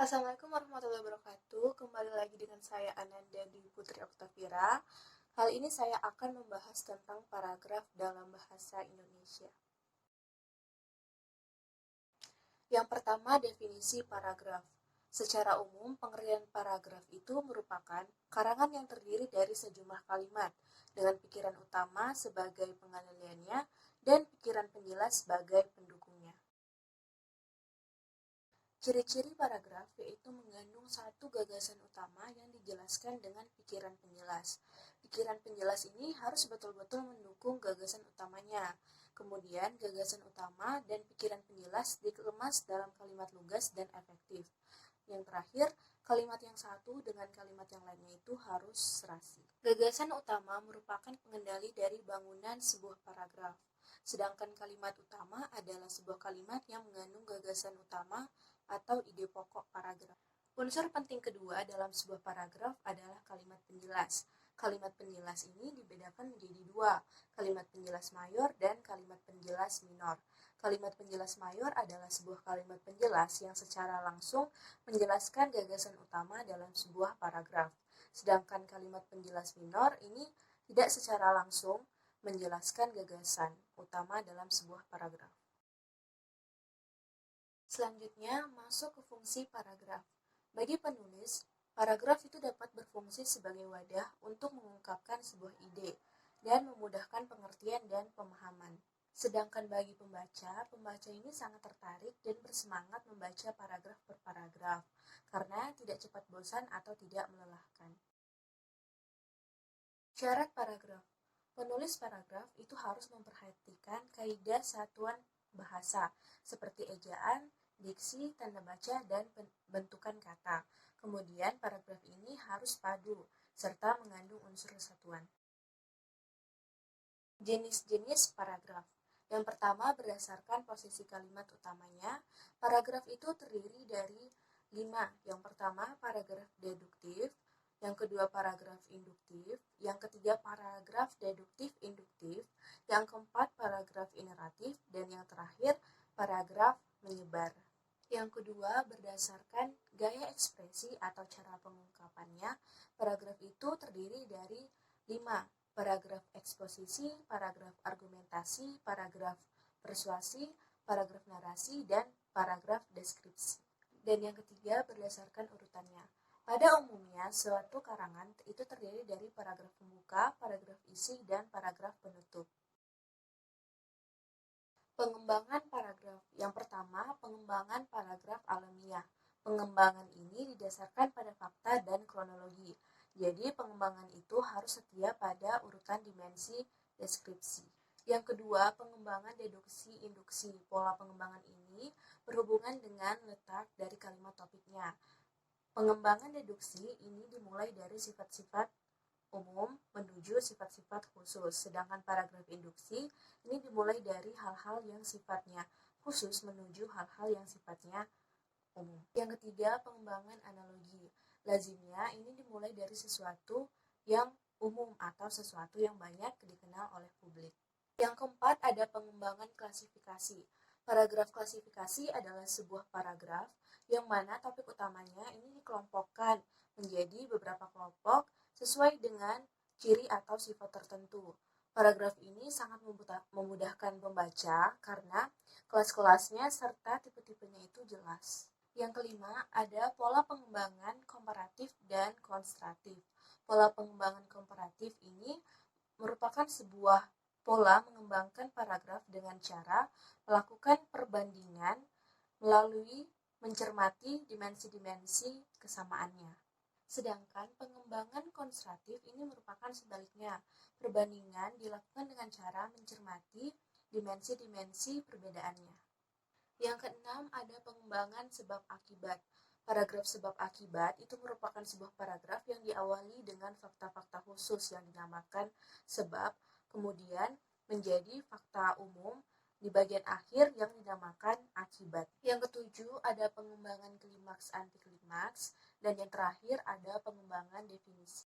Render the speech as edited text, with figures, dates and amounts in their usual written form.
Assalamualaikum warahmatullahi wabarakatuh. Kembali lagi dengan saya Ananda di Putri Oktavira. Kali ini saya akan membahas tentang paragraf dalam bahasa Indonesia. Yang pertama, definisi paragraf. Secara umum, pengertian paragraf itu merupakan karangan yang terdiri dari sejumlah kalimat dengan pikiran utama sebagai pengaliannya dan pikiran penjelas sebagai pendukungnya. Ciri-ciri paragraf yaitu mengandung satu gagasan utama yang dijelaskan dengan pikiran penjelas. Pikiran penjelas ini harus betul-betul mendukung gagasan utamanya. Kemudian, gagasan utama dan pikiran penjelas dikemas dalam kalimat lugas dan efektif. Yang terakhir, kalimat yang satu dengan kalimat yang lainnya itu harus serasi. Gagasan utama merupakan pengendali dari bangunan sebuah paragraf. Sedangkan kalimat utama adalah sebuah kalimat yang mengandung gagasan utama atau ide pokok paragraf. Unsur penting kedua dalam sebuah paragraf adalah kalimat penjelas. Kalimat penjelas ini dibedakan menjadi dua, kalimat penjelas mayor dan kalimat penjelas minor. Kalimat penjelas mayor adalah sebuah kalimat penjelas yang secara langsung menjelaskan gagasan utama dalam sebuah paragraf. Sedangkan kalimat penjelas minor ini tidak secara langsung menjelaskan gagasan utama dalam sebuah paragraf. Selanjutnya, masuk ke fungsi paragraf. Bagi penulis, paragraf itu dapat berfungsi sebagai wadah untuk mengungkapkan sebuah ide dan memudahkan pengertian dan pemahaman. Sedangkan bagi pembaca ini sangat tertarik dan bersemangat membaca paragraf per paragraf karena tidak cepat bosan atau tidak melelahkan. Syarat paragraf. Penulis paragraf itu harus memperhatikan kaidah satuan bahasa seperti ejaan, diksi, tanda baca, dan bentukan kata. Kemudian paragraf ini harus padu serta mengandung unsur kesatuan. Jenis-jenis paragraf. Yang pertama, berdasarkan posisi kalimat utamanya, paragraf itu terdiri dari 5. Yang pertama, paragraf deduktif. Yang kedua, paragraf induktif. Yang ketiga, paragraf deduktif-induktif. Yang keempat, paragraf ineratif. Dan yang terakhir, paragraf menyebar. Yang kedua, berdasarkan gaya ekspresi atau cara pengungkapannya, paragraf itu terdiri dari 5. Paragraf eksposisi, paragraf argumentasi, paragraf persuasi, paragraf narasi, dan paragraf deskripsi. Dan yang ketiga, berdasarkan urutannya. Pada umumnya, suatu karangan itu terdiri dari paragraf pembuka, paragraf isi, dan paragraf penutup. Pengembangan paragraf. Yang pertama, pengembangan paragraf alamiah. Pengembangan ini didasarkan pada fakta dan kronologi. Jadi, pengembangan itu harus setia pada urutan dimensi deskripsi. Yang kedua, pengembangan deduksi-induksi. Pola pengembangan ini berhubungan dengan letak dari kalimat topiknya. Pengembangan deduksi ini dimulai dari sifat-sifat umum menuju sifat-sifat khusus, sedangkan paragraf induksi ini dimulai dari hal-hal yang sifatnya khusus menuju hal-hal yang sifatnya umum. Yang ketiga, pengembangan analogi. Lazimnya ini dimulai dari sesuatu yang umum atau sesuatu yang banyak dikenal oleh publik. Yang keempat, ada pengembangan klasifikasi. Paragraf klasifikasi adalah sebuah paragraf yang mana topik utamanya ini dikelompokkan menjadi beberapa kelompok sesuai dengan ciri atau sifat tertentu. Paragraf ini sangat memudahkan pembaca karena kelas-kelasnya serta tipe-tipenya itu jelas. Yang kelima, ada pola pengembangan komparatif dan konstratif. Pola pengembangan komparatif ini merupakan sebuah pola mengembangkan paragraf dengan cara melakukan perbandingan melalui mencermati dimensi-dimensi kesamaannya. Sedangkan pengembangan konstratif ini merupakan sebaliknya. Perbandingan dilakukan dengan cara mencermati dimensi-dimensi perbedaannya. Yang keenam, ada pengembangan sebab akibat. Paragraf sebab akibat itu merupakan sebuah paragraf yang diawali dengan fakta-fakta khusus yang dinamakan sebab, kemudian menjadi fakta umum di bagian akhir yang dinamakan akibat. Yang ketujuh, ada pengembangan klimaks antiklimaks, dan yang terakhir ada pengembangan definisi.